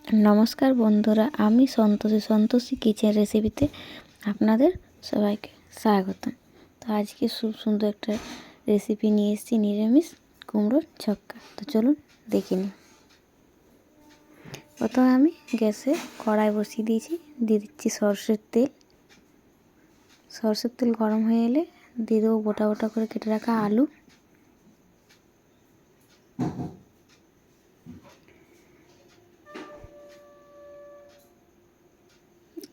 নমস্কার বন্ধুরা, আমি সন্তোষী কিচেন রেসিপিতে আপনাদের সবাইকে স্বাগতম। তো আজকে খুব সুন্দর একটা রেসিপি নিয়ে এসেছি, নিরামিষ কুমড়োর ছক্কা। তো চলুন দেখে নিই। প্রথমে আমি গ্যাসে কড়াই বসিয়ে দিয়েছি, দিয়ে দিচ্ছি সরষের তেল। সরষের তেল গরম হয়ে এলে দিয়ে দেবো গোটা গোটা করে কেটে রাখা আলু,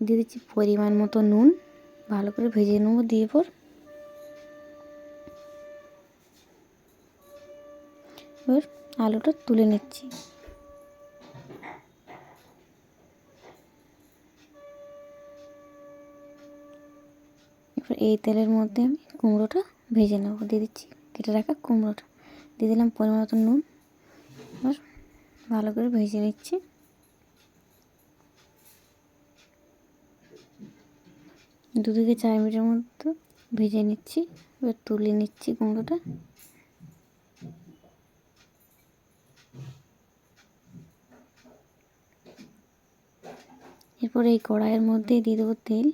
দিয়ে দিচ্ছি পরিমাণ মতো নুন। ভালো করে ভেজে নেবো। দিয়ে এবার আলুটা তুলে নিচ্ছি। এবার এই তেলের মধ্যে আমি কুমড়োটা ভেজে নেবো। দিয়ে দিচ্ছি কেটে রাখা কুমড়োটা, দিয়ে দিলাম পরিমাণ মতো নুন। এবার ভালো করে ভেজে নিচ্ছি। দু থেকে 4 মিনিটের মতো ভেজে নিচ্ছি। এবার তুলে নিচ্ছি কুমড়োটা। এরপর এই কড়াইয়ের মধ্যে দিয়ে দেবো তেল,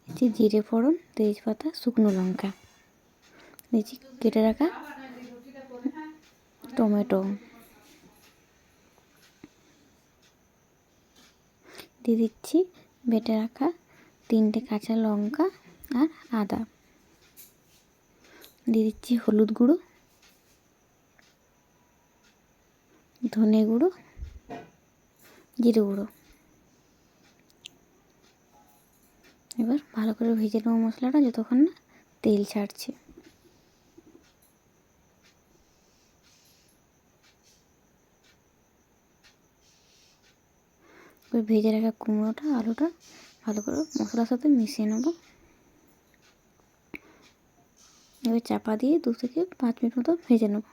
দিচ্ছি জিরে ফোড়ন, তেজপাতা, শুকনো লঙ্কা, দিচ্ছি কেটে রাখা টমেটো, দিয়ে দিচ্ছি বেটে রাখা 3টে কাঁচা লঙ্কা আর আদা, দিয়ে দিচ্ছি হলুদ গুঁড়ো, ধনে গুঁড়ো, জিরে গুঁড়ো। এবার ভালো করে ভেজে নেবো মশলাটা যতক্ষণ না তেল ছাড়ছে। এবার ভেজে রাখা কুমড়োটা আলুটা ভালো করে মশলার সাথে মিশিয়ে নেব। এবার চাপা দিয়ে 2 থেকে 5 মিনিট মতো ভেজে নেব।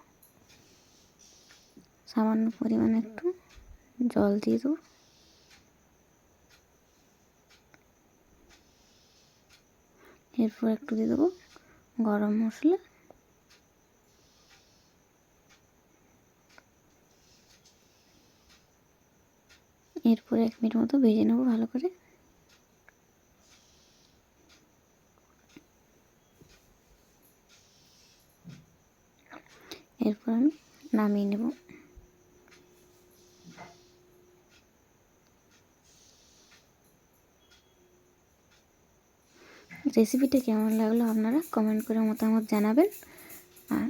সামান্য পরিমাণে একটু জল দিয়ে দেবো। এরপর একটু দিয়ে দেবো গরম মশলা, এরপর 1 মিনিট মতো ভেজে নেব ভালো করে। এরপর আমি নামিয়ে নেব। রেসিপিটা কেমন লাগলো আপনারা কমেন্ট করে মতামত জানাবেন। আর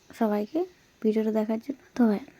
সবাইকে ভিডিওটা দেখার জন্য ধন্যবাদ।